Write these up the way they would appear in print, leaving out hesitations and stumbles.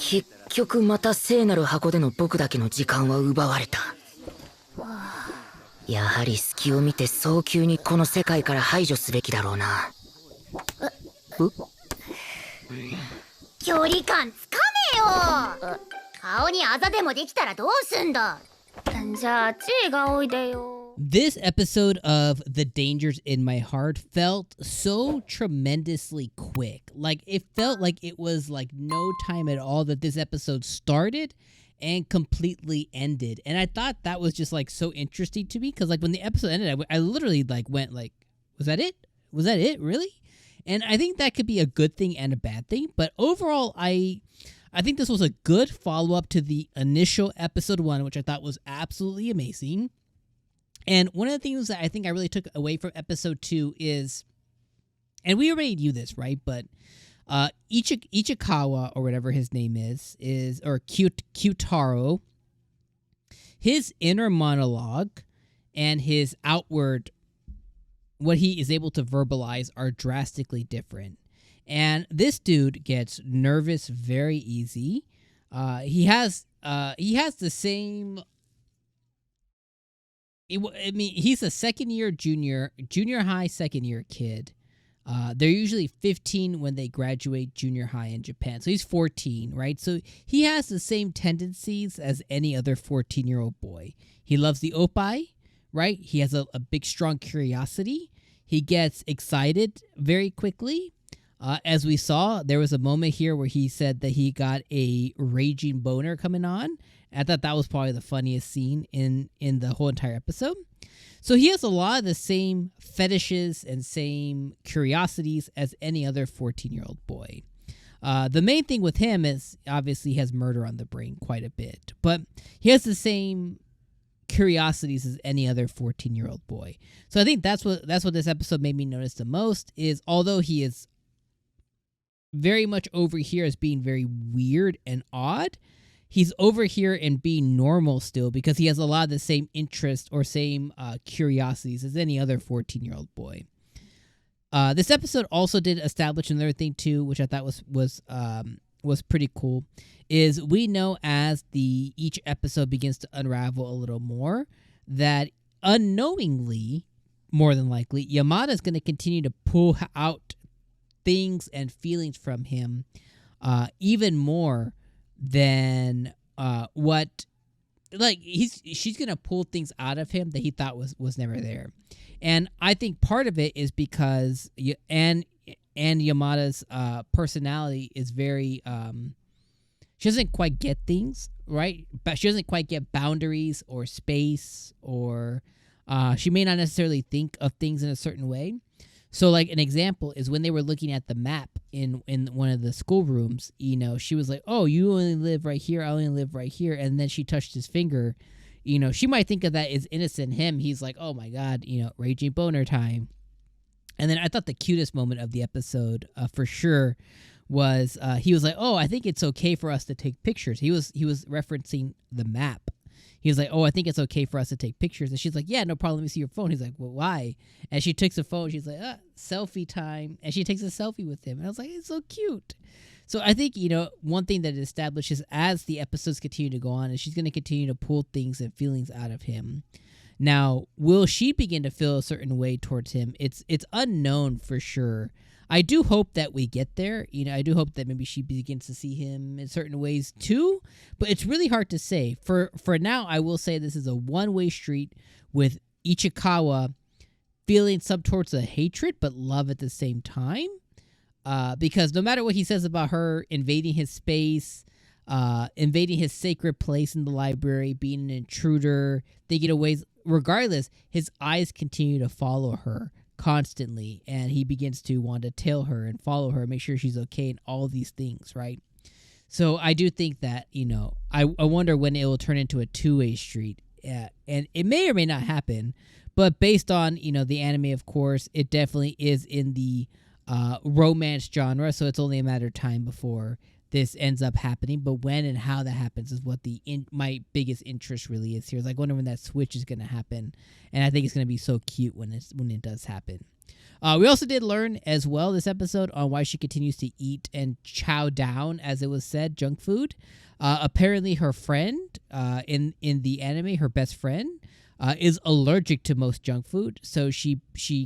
結局また聖なる箱での僕だけの時間は奪われた。やはり隙を見て早急にこの世界から排除すべきだろうな。距離感つかめよ。顔にあざでもできたらどうすんだ。じゃあチーがおいでよ。This episode of The Dangers in My Heart felt so tremendously quick. Like, it felt like it was like no time at all that this episode started and completely ended. And I thought that was just like so interesting to me, because like when the episode ended, I literally like went like, was that it? Was that it? Really? And I think that could be a good thing and a bad thing. But overall, I think this was a good follow-up to the initial episode 1, which I thought was absolutely amazing. And one of the things that I think I really took away from episode 2 is, and we already knew this, right? But 𝐒𝐻𝐻𝐿, or whatever his name is or 𝐜𝐡𝐚𝐧𝐧𝐞𝐥, his inner monologue and his outward, what he is able to verbalize, are drastically different. And this dude gets nervous very easy. He has the same. I mean, he's a second-year junior high second-year kid. They're usually 15 when they graduate junior high in Japan. So he's 14, right? So he has the same tendencies as any other 14-year-old boy. He loves the oppai, right? He has a big, strong curiosity. He gets excited very quickly. As we saw, there was a moment here where he said that he got a raging boner coming on. I thought that was probably the funniest scene in the whole entire episode. So he has a lot of the same fetishes and same curiosities as any other 14-year-old boy. The main thing with him is obviously he has murder on the brain quite a bit, but he has the same curiosities as any other 14-year-old boy. So I think that's what this episode made me notice the most, is although he is very much over here as being very weird and odd, he's over here and being normal still, because he has a lot of the same interests or same curiosities as any other 14-year-old boy. This episode also did establish another thing too, which I thought was pretty cool, is we know as each episode begins to unravel a little more that unknowingly, more than likely, Yamada is going to continue to pull out things and feelings from him even more than what, like, she's gonna pull things out of him that he thought was never there. And I think part of it is because and Yamada's personality is very she doesn't quite get things right, but she doesn't quite get boundaries or space, or she may not necessarily think of things in a certain way. So, like, an example is when they were looking at the map in one of the schoolrooms, she was like, oh, you only live right here, I only live right here. And then she touched his finger. She might think of that as innocent him. He's like, oh, my God, raging boner time. And then I thought the cutest moment of the episode, for sure, was he was like, oh, I think it's okay for us to take pictures. He was referencing the map. He was like, oh, I think it's okay for us to take pictures. And she's like, yeah, no problem. Let me see your phone. He's like, well, why? And she takes the phone. She's like, selfie time. And she takes a selfie with him. And I was like, it's so cute. So I think, one thing that it establishes as the episodes continue to go on is she's going to continue to pull things and feelings out of him. Now, will she begin to feel a certain way towards him? It's unknown for sure. I do hope that we get there. I do hope that maybe she begins to see him in certain ways too, but it's really hard to say. For now, I will say this is a one-way street with Ichikawa feeling some towards a hatred but love at the same time. Because no matter what he says about her invading his space, invading his sacred place in the library, being an intruder, thinking of ways, regardless, his eyes continue to follow her constantly, and he begins to want to tail her and follow her, make sure she's okay, and all these things, right? So I do think that, I wonder when it will turn into a two-way street, and it may or may not happen, but based on, the anime, of course, it definitely is in the romance genre, so it's only a matter of time before this ends up happening. But when and how that happens is what my biggest interest really is here. Is like, I wonder when that switch is going to happen, and I think it's going to be so cute when it does happen. We also did learn as well this episode on why she continues to eat and chow down, as it was said, junk food. Apparently, her friend in the anime, her best friend, is allergic to most junk food, so she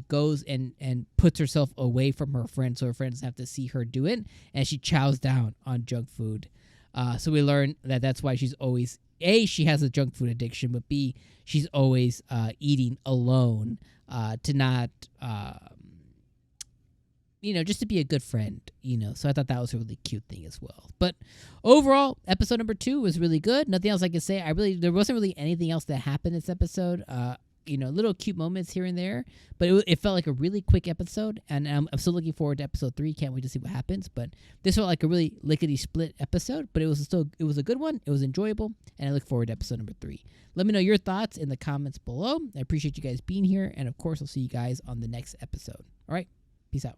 goes and puts herself away from her friend, so her friends have to see her do it, and she chows down on junk food. So we learn that that's why she's always she has a junk food addiction, but B, she's always eating alone to not. Just to be a good friend, So I thought that was a really cute thing as well. But overall, episode number 2 was really good. Nothing else I can say. There wasn't really anything else that happened this episode. Little cute moments here and there, but it felt like a really quick episode, and I'm still looking forward to episode 3. Can't wait to see what happens. But this felt like a really lickety split episode, but it was a good one. It was enjoyable, and I look forward to episode number 3. Let me know your thoughts in the comments below. I appreciate you guys being here, and of course, I'll see you guys on the next episode. All right, peace out.